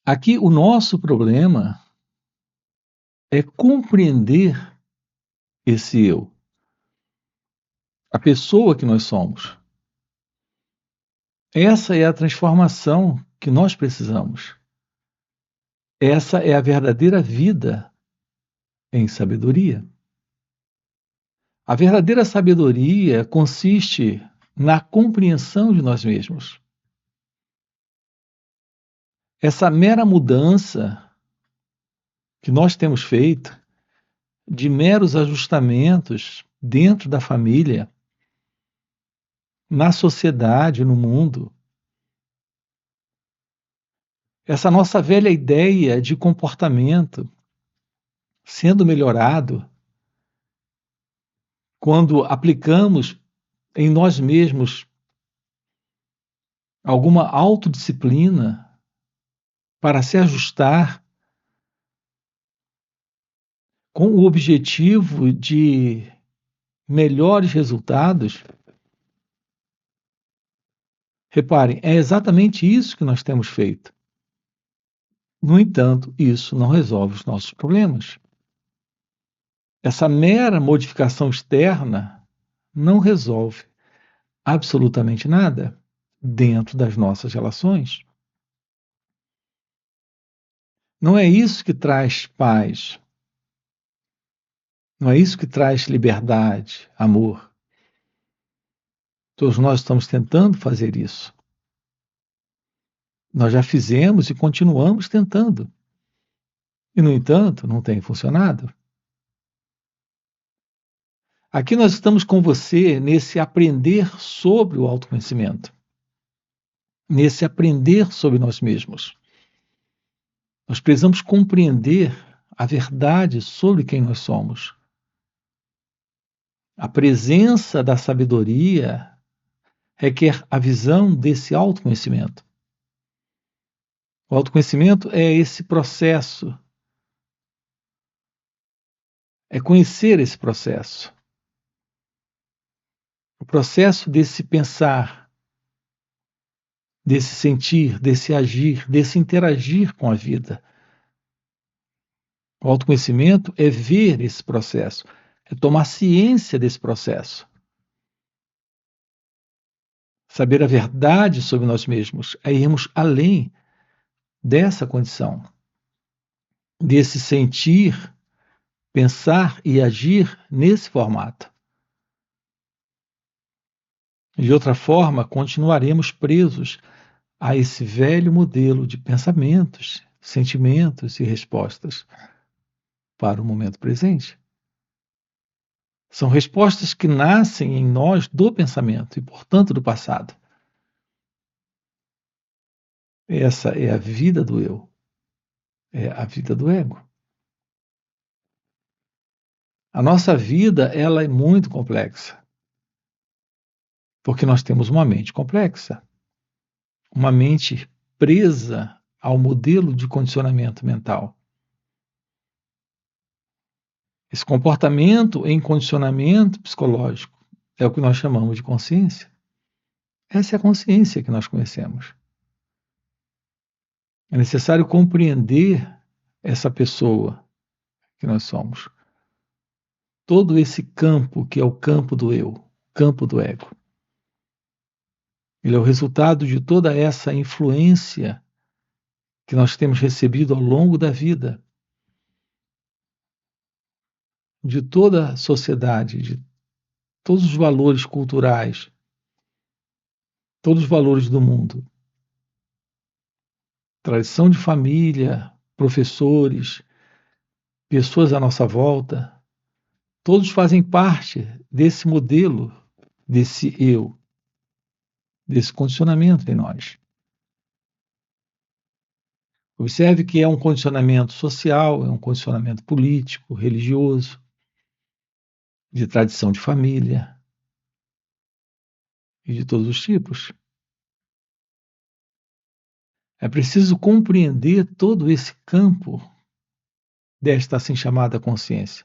Aqui o nosso problema é compreender esse eu, a pessoa que nós somos. Essa é a transformação que nós precisamos. Essa é a verdadeira vida em sabedoria. A verdadeira sabedoria consiste na compreensão de nós mesmos. Essa mera mudança que nós temos feito, de meros ajustamentos dentro da família, na sociedade, no mundo, essa nossa velha ideia de comportamento sendo melhorado quando aplicamos em nós mesmos alguma autodisciplina para se ajustar com o objetivo de melhores resultados. Reparem, é exatamente isso que nós temos feito. No entanto, isso não resolve os nossos problemas. Essa mera modificação externa não resolve absolutamente nada dentro das nossas relações. Não é isso que traz paz. Não é isso que traz liberdade, amor. Todos nós estamos tentando fazer isso. Nós já fizemos e continuamos tentando. E, no entanto, não tem funcionado. Aqui nós estamos com você nesse aprender sobre o autoconhecimento, nesse aprender sobre nós mesmos. Nós precisamos compreender a verdade sobre quem nós somos. A presença da sabedoria requer a visão desse autoconhecimento. O autoconhecimento é esse processo, é conhecer esse processo. O processo desse pensar, desse sentir, desse agir, desse interagir com a vida. O autoconhecimento é ver esse processo, é tomar ciência desse processo. Saber a verdade sobre nós mesmos, é irmos além dessa condição, desse sentir, pensar e agir nesse formato. De outra forma, continuaremos presos a esse velho modelo de pensamentos, sentimentos e respostas para o momento presente. São respostas que nascem em nós do pensamento e, portanto, do passado. Essa é a vida do eu, é a vida do ego. A nossa vida, ela é muito complexa, porque nós temos uma mente complexa, uma mente presa ao modelo de condicionamento mental. Esse comportamento em condicionamento psicológico é o que nós chamamos de consciência. Essa é a consciência que nós conhecemos. É necessário compreender essa pessoa que nós somos. Todo esse campo que é o campo do eu, campo do ego. Ele é o resultado de toda essa influência que nós temos recebido ao longo da vida, de toda a sociedade, de todos os valores culturais, todos os valores do mundo. Tradição de família, professores, pessoas à nossa volta, todos fazem parte desse modelo, desse eu, desse condicionamento em nós. Observe que é um condicionamento social, é um condicionamento político, religioso, de tradição de família e de todos os tipos. É preciso compreender todo esse campo desta assim chamada consciência,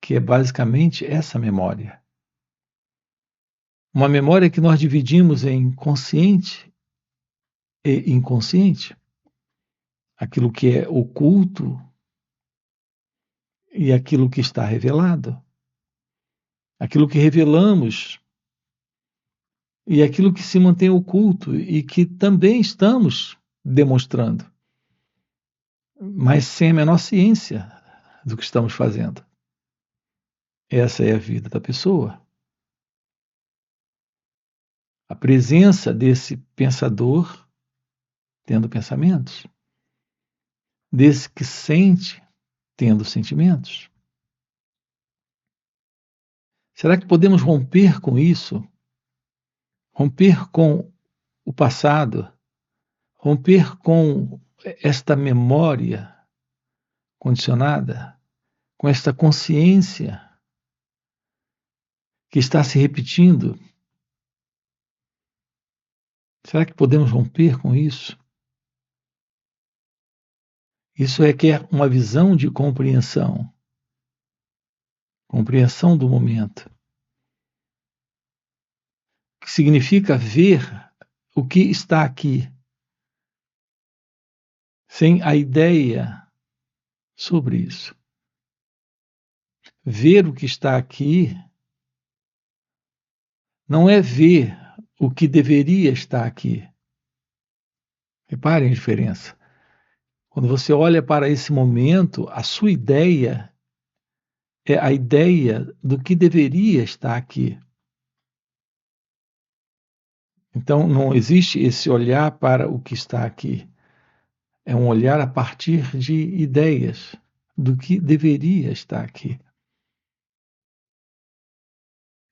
que é basicamente essa memória. Uma memória que nós dividimos em consciente e inconsciente. aquilo que é oculto e aquilo que está revelado, aquilo que revelamos e aquilo que se mantém oculto e que também estamos demonstrando, mas sem a menor ciência do que estamos fazendo. Essa é a vida da pessoa. A presença desse pensador tendo pensamentos, desse que sente tendo sentimentos. Será que podemos romper com isso? Romper com o passado? Romper com esta memória condicionada? Com esta consciência que está se repetindo? Será que podemos romper com isso? Isso requer uma visão de compreensão do momento, que significa ver o que está aqui, sem a ideia sobre isso. Ver o que está aqui não é ver o que deveria estar aqui. Reparem a diferença. Quando você olha para esse momento, a sua ideia é a ideia do que deveria estar aqui. Então, não existe esse olhar para o que está aqui. É um olhar a partir de ideias do que deveria estar aqui.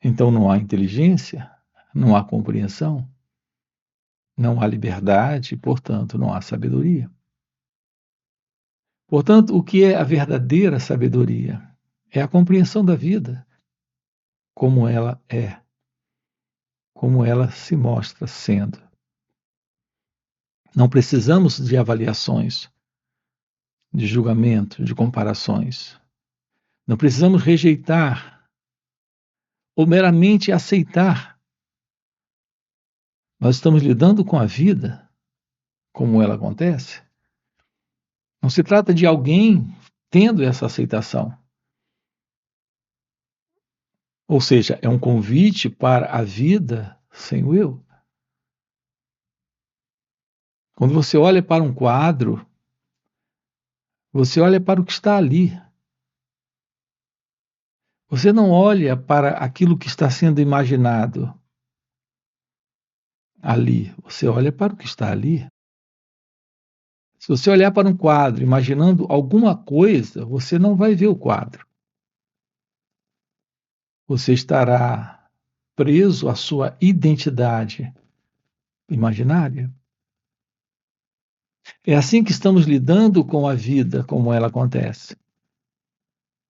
Então, não há inteligência, não há compreensão, não há liberdade, portanto, não há sabedoria. Portanto, o que é a verdadeira sabedoria? É a compreensão da vida, como ela é, como ela se mostra sendo. Não precisamos de avaliações, de julgamento, de comparações. Não precisamos rejeitar ou meramente aceitar. Nós estamos lidando com a vida como ela acontece. Não se trata de alguém tendo essa aceitação. Ou seja, é um convite para a vida sem o eu. Quando você olha para um quadro, você olha para o que está ali. Você não olha para aquilo que está sendo imaginado ali. Você olha para o que está ali. Se você olhar para um quadro imaginando alguma coisa, você não vai ver o quadro. Você estará preso à sua identidade imaginária. É assim que estamos lidando com a vida, como ela acontece.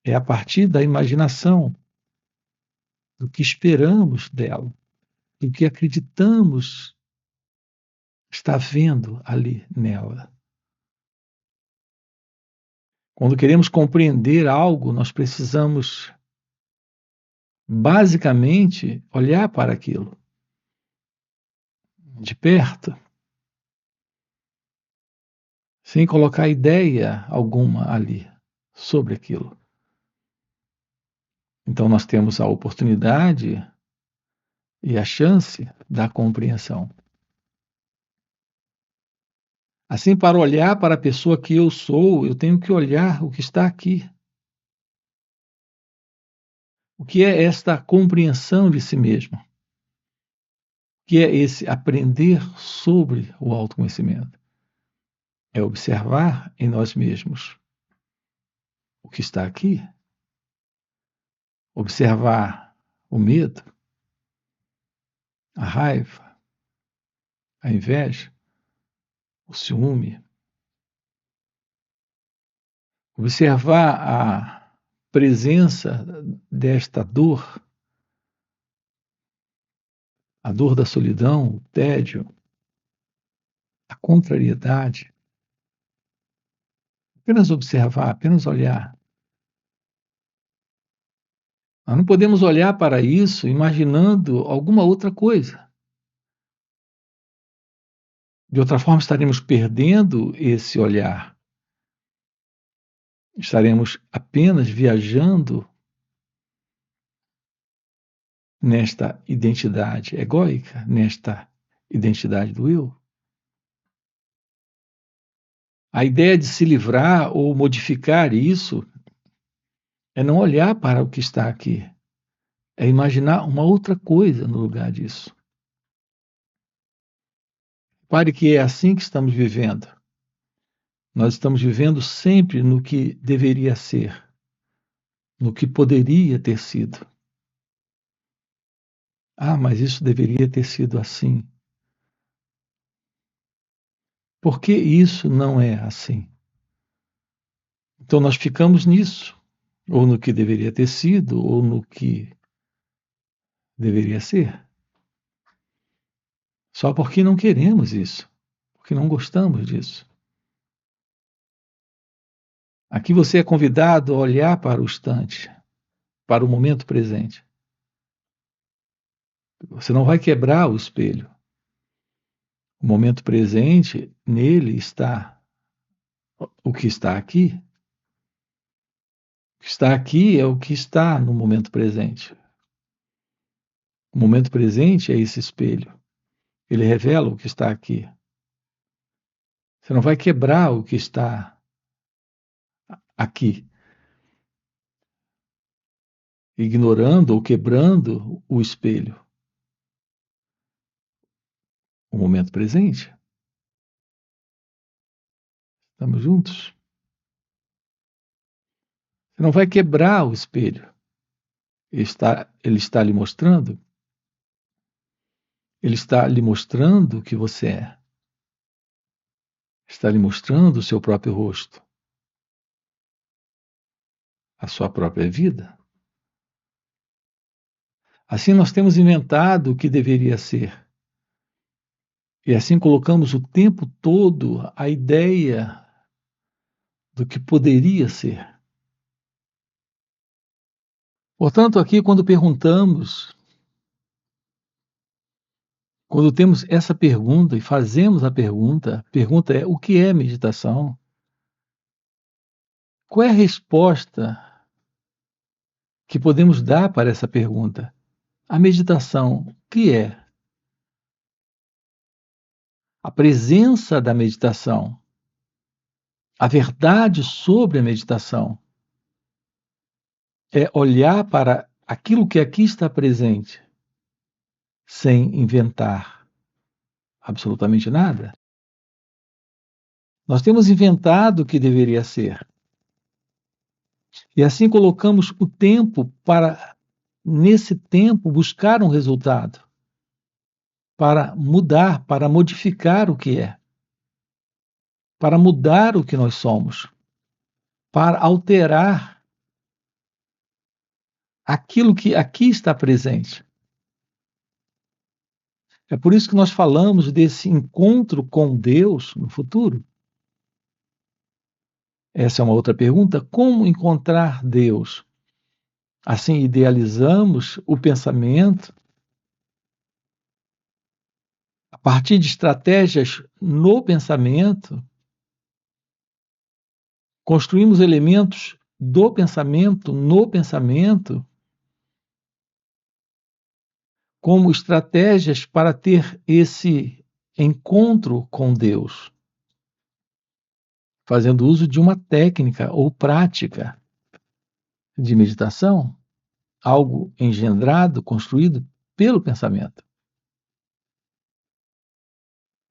É a partir da imaginação, do que esperamos dela, do que acreditamos estar vendo ali nela. Quando queremos compreender algo, nós precisamos, basicamente, olhar para aquilo de perto, sem colocar ideia alguma ali sobre aquilo. Então, nós temos a oportunidade e a chance da compreensão. Assim, para olhar para a pessoa que eu sou, eu tenho que olhar o que está aqui. O que é esta compreensão de si mesmo? O que é esse aprender sobre o autoconhecimento? É observar em nós mesmos o que está aqui, observar o medo, a raiva, a inveja, o ciúme, observar a presença desta dor, a dor da solidão, o tédio, a contrariedade. Apenas observar, apenas olhar. Nós não podemos olhar para isso imaginando alguma outra coisa. De outra forma, estaremos perdendo esse olhar. Estaremos apenas viajando nesta identidade egóica, nesta identidade do eu. A ideia de se livrar ou modificar isso é não olhar para o que está aqui, é imaginar uma outra coisa no lugar disso. Repare que é assim que estamos vivendo. Nós estamos vivendo sempre no que deveria ser, no que poderia ter sido. Ah, mas isso deveria ter sido assim. Por que isso não é assim? Então nós ficamos nisso, ou no que deveria ter sido, ou no que deveria ser. Só porque não queremos isso, porque não gostamos disso. Aqui você é convidado a olhar para o instante, para o momento presente. Você não vai quebrar o espelho. O momento presente, nele está o que está aqui. O que está aqui é o que está no momento presente. O momento presente é esse espelho. Ele revela o que está aqui. Você não vai quebrar o que está aqui, ignorando ou quebrando o espelho. O momento presente. Estamos juntos? Você não vai quebrar o espelho. Ele está lhe mostrando. Ele está lhe mostrando o que você é. Está lhe mostrando o seu próprio rosto. A sua própria vida. Assim nós temos inventado o que deveria ser. E assim colocamos o tempo todo a ideia do que poderia ser. Portanto, aqui quando perguntamos, quando temos essa pergunta e fazemos a pergunta é: o que é meditação? Qual é a resposta que podemos dar para essa pergunta? A meditação, o que é? A presença da meditação, a verdade sobre a meditação, é olhar para aquilo que aqui está presente, sem inventar absolutamente nada. Nós temos inventado o que deveria ser. E assim colocamos o tempo para, nesse tempo, buscar um resultado, para mudar, para modificar o que é, para mudar o que nós somos, para alterar aquilo que aqui está presente. É por isso que nós falamos desse encontro com Deus no futuro. Essa é uma outra pergunta. Como encontrar Deus? Assim, idealizamos o pensamento a partir de estratégias no pensamento, construímos elementos do pensamento, no pensamento, como estratégias para ter esse encontro com Deus, fazendo uso de uma técnica ou prática de meditação, algo engendrado, construído pelo pensamento.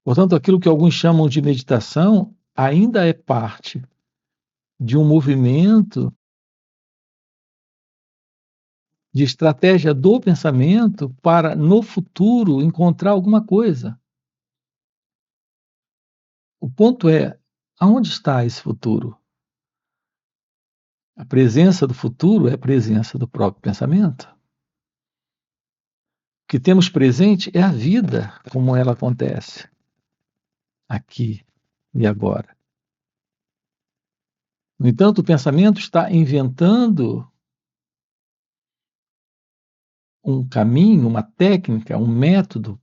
Portanto, aquilo que alguns chamam de meditação ainda é parte de um movimento de estratégia do pensamento para, no futuro, encontrar alguma coisa. O ponto é, aonde está esse futuro? A presença do futuro é a presença do próprio pensamento. O que temos presente é a vida, como ela acontece, aqui e agora. No entanto, o pensamento está inventando um caminho, uma técnica, um método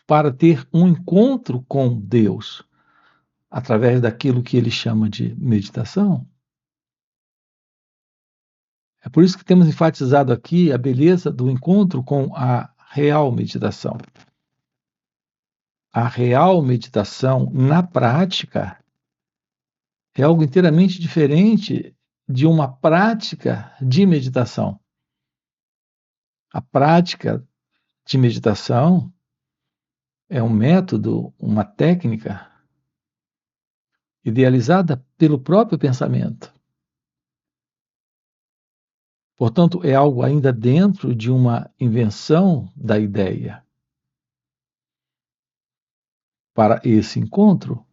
para ter um encontro com Deus, através daquilo que ele chama de meditação. É por isso que temos enfatizado aqui a beleza do encontro com a real meditação. A real meditação, na prática, é algo inteiramente diferente de uma prática de meditação. A prática de meditação é um método, uma técnica idealizada pelo próprio pensamento. Portanto, é algo ainda dentro de uma invenção da ideia. Para esse encontro,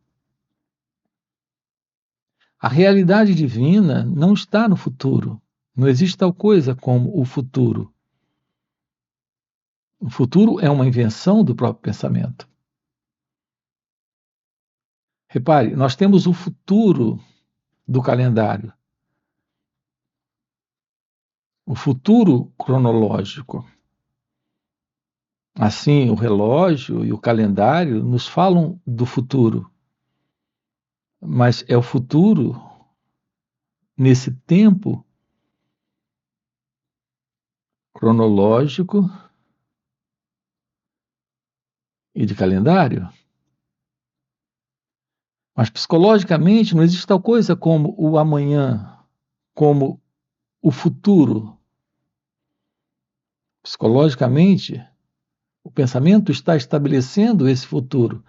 a realidade divina não está no futuro. Não existe tal coisa como o futuro. O futuro é uma invenção do próprio pensamento. Repare, nós temos o futuro do calendário, o futuro cronológico. Assim, o relógio e o calendário nos falam do futuro, mas é o futuro nesse tempo cronológico e de calendário. Mas psicologicamente não existe tal coisa como o amanhã, como o futuro. Psicologicamente, o pensamento está estabelecendo esse futuro.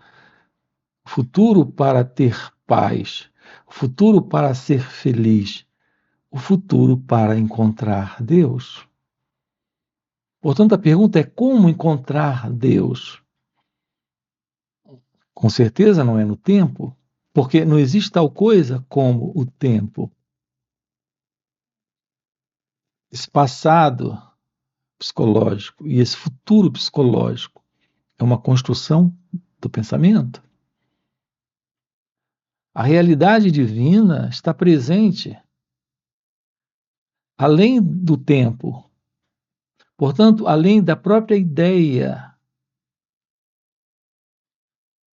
O futuro para ter paz, o futuro para ser feliz, o futuro para encontrar Deus. Portanto, a pergunta é como encontrar Deus? Com certeza não é no tempo, porque não existe tal coisa como o tempo. Esse passado psicológico e esse futuro psicológico é uma construção do pensamento. A realidade divina está presente além do tempo, portanto, além da própria ideia,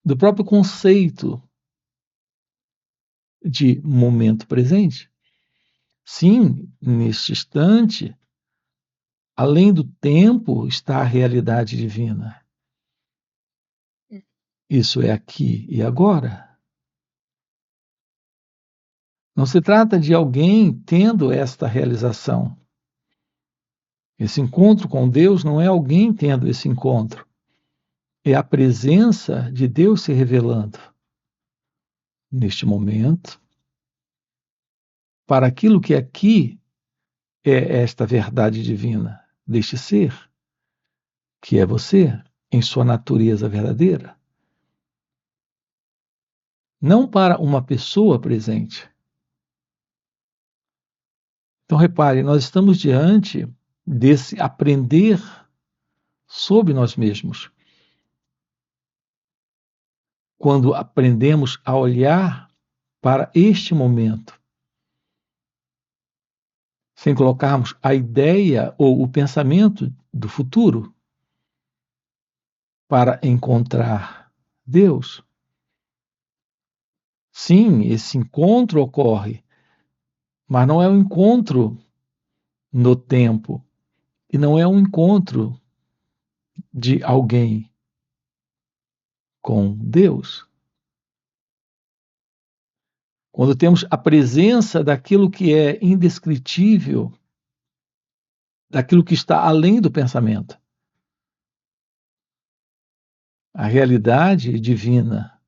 do próprio conceito de momento presente. Sim, neste instante, além do tempo, está a realidade divina. Isso é aqui e agora. Não se trata de alguém tendo esta realização. Esse encontro com Deus não é alguém tendo esse encontro. É a presença de Deus se revelando neste momento para aquilo que aqui é esta verdade divina deste ser, que é você, em sua natureza verdadeira. Não para uma pessoa presente. Então, repare, nós estamos diante desse aprender sobre nós mesmos. Quando aprendemos a olhar para este momento, sem colocarmos a ideia ou o pensamento do futuro para encontrar Deus. Sim, esse encontro ocorre, mas não é um encontro no tempo e não é um encontro de alguém com Deus. Quando temos a presença daquilo que é indescritível, daquilo que está além do pensamento. A realidade divina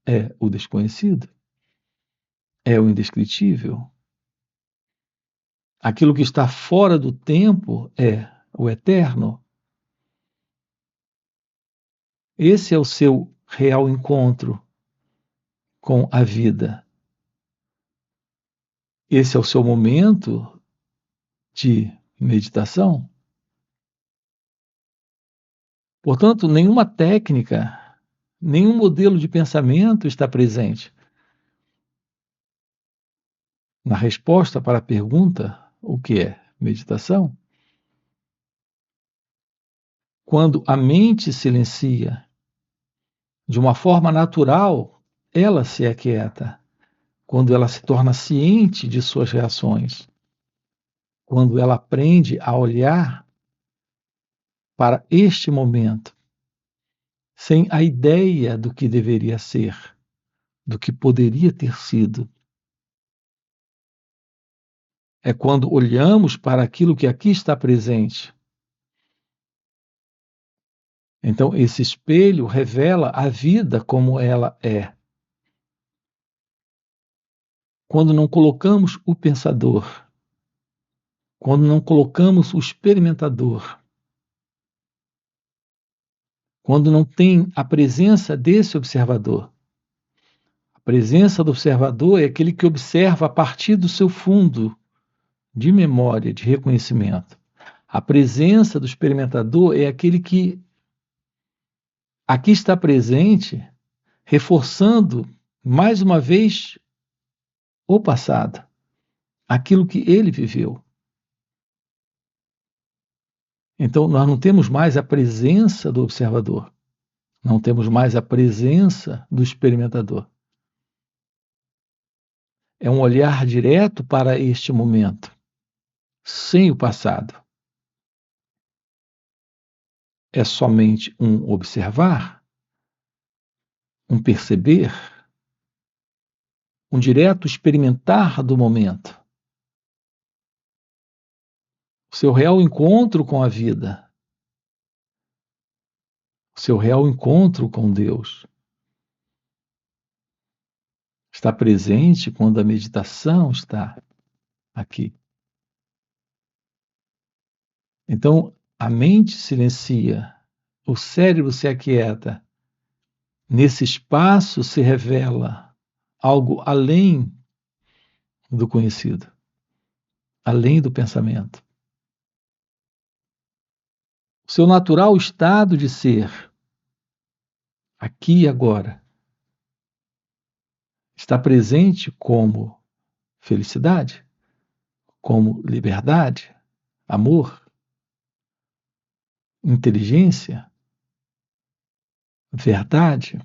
é o desconhecido, é o indescritível. Aquilo que está fora do tempo é o eterno. Esse é o seu real encontro com a vida. Esse é o seu momento de meditação. Portanto, nenhuma técnica, nenhum modelo de pensamento está presente na resposta para a pergunta: o que é meditação? Quando a mente silencia De uma forma natural, ela se aquieta quando ela se torna ciente de suas reações, quando ela aprende a olhar para este momento, sem a ideia do que deveria ser, do que poderia ter sido. É quando olhamos para aquilo que aqui está presente. Então, esse espelho revela a vida como ela é. Quando não colocamos o pensador, quando não colocamos o experimentador, quando não tem a presença desse observador. A presença do observador é aquele que observa a partir do seu fundo de memória, de reconhecimento. A presença do experimentador é aquele que aqui está presente, reforçando mais uma vez o passado, aquilo que ele viveu. Então, nós não temos mais a presença do observador, não temos mais a presença do experimentador. É um olhar direto para este momento, sem o passado. É somente um observar, um perceber, um direto experimentar do momento. O seu real encontro com a vida, o seu real encontro com Deus. Está presente quando a meditação está aqui. Então, a mente silencia, o cérebro se aquieta. Nesse espaço se revela algo além do conhecido, além do pensamento. O seu natural estado de ser, aqui e agora, está presente como felicidade, como liberdade, amor, inteligência, verdade,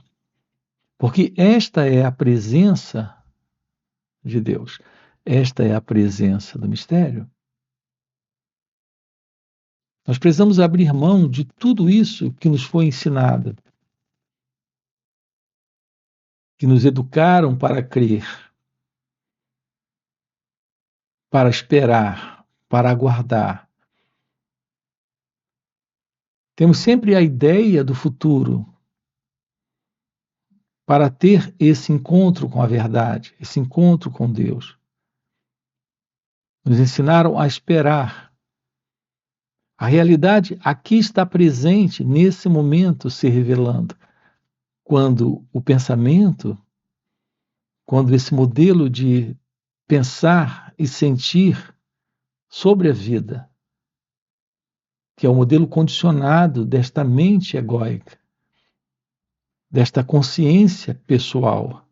porque esta é a presença de Deus, esta é a presença do mistério. Nós precisamos abrir mão de tudo isso que nos foi ensinado, que nos educaram para crer, para esperar, para aguardar. Temos sempre a ideia do futuro para ter esse encontro com a verdade, esse encontro com Deus. Nos ensinaram a esperar. A realidade aqui está presente, nesse momento, se revelando. Quando o pensamento, quando esse modelo de pensar e sentir sobre a vida, que é o modelo condicionado desta mente egóica, desta consciência pessoal,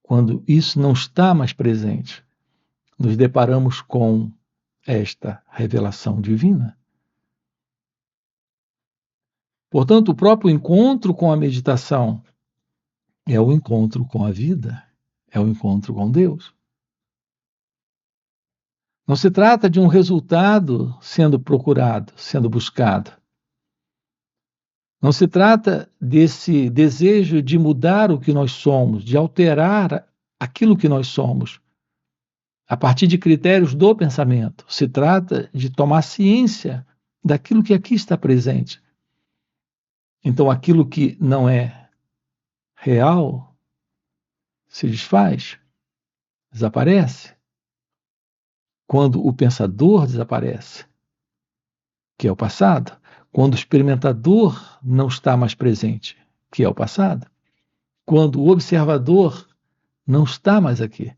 quando isso não está mais presente, nos deparamos com esta revelação divina. Portanto, o próprio encontro com a meditação é o encontro com a vida, é o encontro com Deus. Não se trata de um resultado sendo procurado, sendo buscado. Não se trata desse desejo de mudar o que nós somos, de alterar aquilo que nós somos, a partir de critérios do pensamento. Se trata de tomar ciência daquilo que aqui está presente. Então, aquilo que não é real se desfaz, desaparece. Quando o pensador desaparece, que é o passado, quando o experimentador não está mais presente, que é o passado, quando o observador não está mais aqui.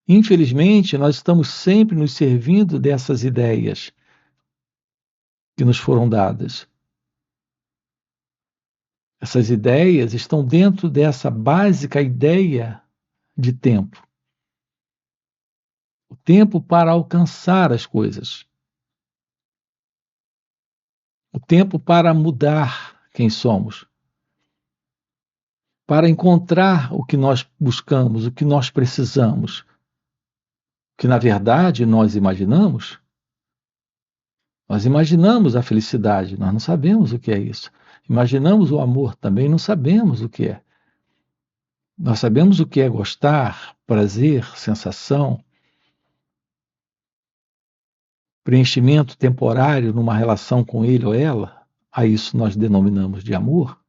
Infelizmente, nós estamos sempre nos servindo dessas ideias que nos foram dadas. Essas ideias estão dentro dessa básica ideia de tempo. O tempo para alcançar as coisas. o tempo para mudar quem somos, para encontrar o que nós buscamos, o que nós precisamos, o que na verdade nós imaginamos. Nós imaginamos a felicidade, nós não sabemos o que é isso. Imaginamos o amor, também não sabemos o que é. Nós sabemos o que é gostar, prazer, sensação, preenchimento temporário numa relação com ele ou ela. A isso nós denominamos de amor.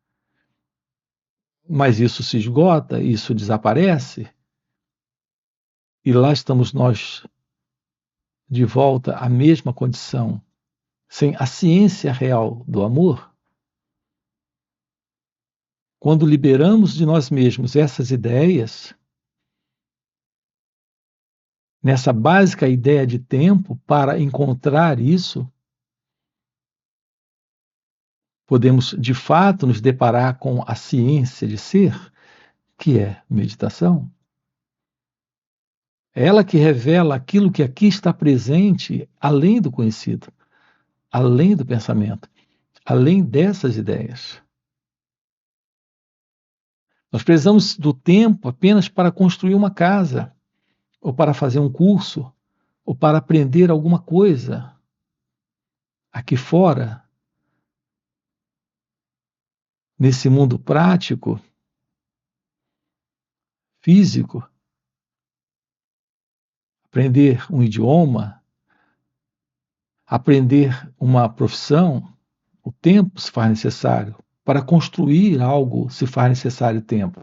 Mas isso se esgota, isso desaparece, e lá estamos nós de volta à mesma condição, sem a ciência real do amor. Quando liberamos de nós mesmos essas ideias, nessa básica ideia de tempo, para encontrar isso, podemos de fato nos deparar com a ciência de ser, que é meditação. É ela que revela aquilo que aqui está presente, além do conhecido, além do pensamento, além dessas ideias. Nós precisamos do tempo apenas para construir uma casa, ou para fazer um curso, ou para aprender alguma coisa. Aqui fora, nesse mundo prático, físico, aprender um idioma, aprender uma profissão, o tempo se faz necessário. Para construir algo se faz necessário tempo.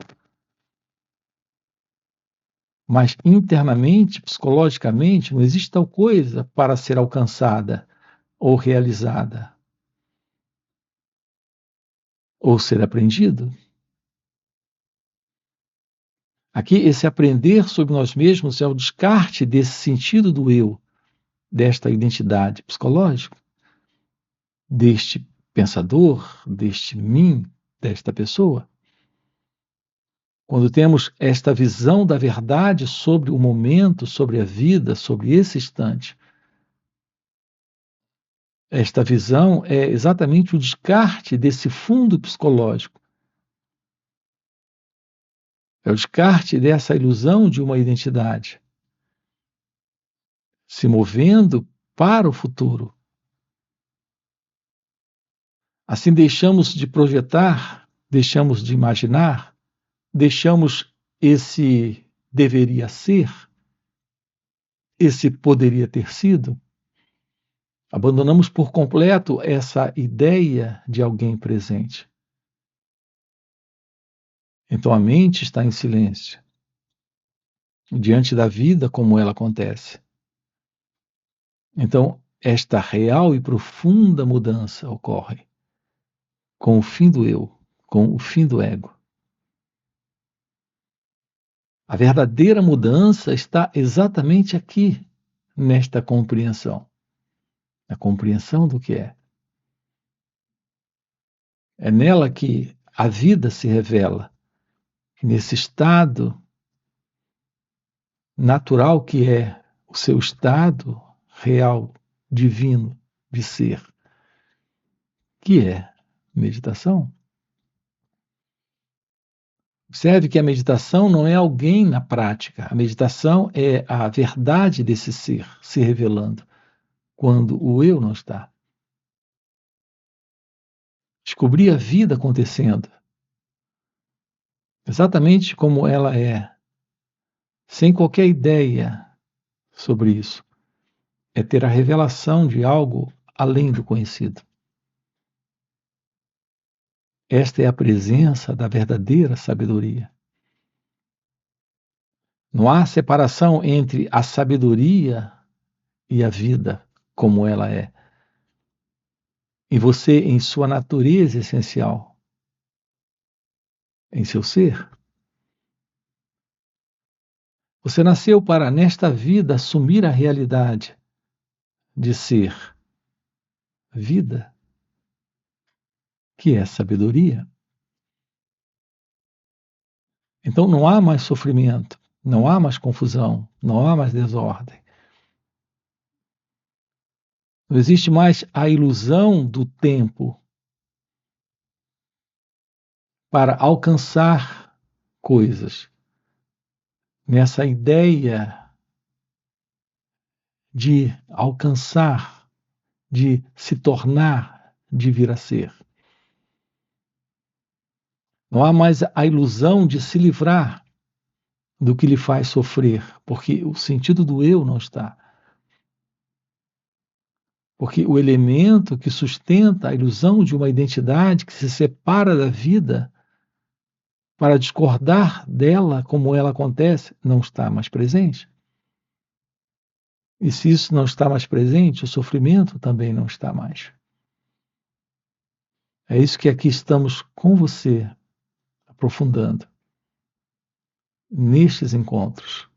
Mas internamente, psicologicamente, não existe tal coisa para ser alcançada ou realizada ou ser aprendido. Aqui, esse aprender sobre nós mesmos é o descarte desse sentido do eu, desta identidade psicológica, deste pensador, deste mim, desta pessoa. Quando temos esta visão da verdade sobre o momento, sobre a vida, sobre esse instante, esta visão é exatamente o descarte desse fundo psicológico. É o descarte dessa ilusão de uma identidade, se movendo para o futuro. Assim deixamos de projetar, deixamos de imaginar, deixamos esse deveria ser, esse poderia ter sido. Abandonamos por completo essa ideia de alguém presente. Então a mente está em silêncio, diante da vida como ela acontece. Então, esta real e profunda mudança ocorre com o fim do eu, com o fim do ego. A verdadeira mudança está exatamente aqui, nesta compreensão. A compreensão do que é. É nela que a vida se revela, nesse estado natural que é o seu estado real, divino de ser, que é meditação. Observe que a meditação não é alguém na prática, a meditação é a verdade desse ser se revelando, quando o eu não está. Descobrir a vida acontecendo, exatamente como ela é, sem qualquer ideia sobre isso, é ter a revelação de algo além do conhecido. Esta é a presença da verdadeira sabedoria. Não há separação entre a sabedoria e a vida como ela é. E você, em sua natureza essencial, em seu ser. Você nasceu para, nesta vida, assumir a realidade de ser vida, que é sabedoria. Então não há mais sofrimento, não há mais confusão, não há mais desordem. Não existe mais a ilusão do tempo para alcançar coisas. Nessa ideia de alcançar, de se tornar, de vir a ser. Não há mais a ilusão de se livrar do que lhe faz sofrer, porque o sentido do eu não está. Porque o elemento que sustenta a ilusão de uma identidade que se separa da vida para discordar dela como ela acontece, não está mais presente. E se isso não está mais presente, o sofrimento também não está mais. É isso que aqui estamos com você, aprofundando nestes encontros.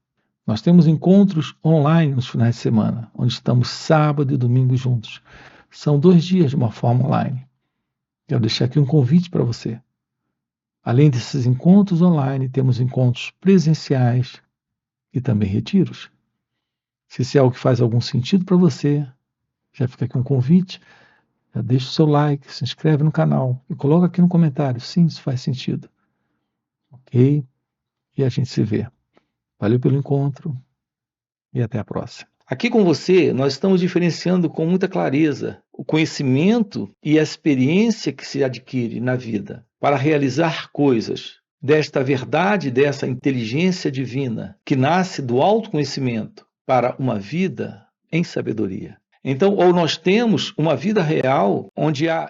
Nós temos encontros online nos finais de semana, onde estamos sábado e domingo juntos. São 2 dias de uma forma online. Quero deixar aqui um convite para você. Além desses encontros online, temos encontros presenciais e também retiros. Se isso é algo que faz algum sentido para você, já fica aqui um convite. Já deixa o seu like, se inscreve no canal e coloca aqui no comentário, sim, isso faz sentido. Ok? E a gente se vê. Valeu pelo encontro e até a próxima. Aqui com você, nós estamos diferenciando com muita clareza o conhecimento e a experiência que se adquire na vida para realizar coisas desta verdade, dessa inteligência divina que nasce do autoconhecimento para uma vida em sabedoria. Então, ou nós temos uma vida real onde há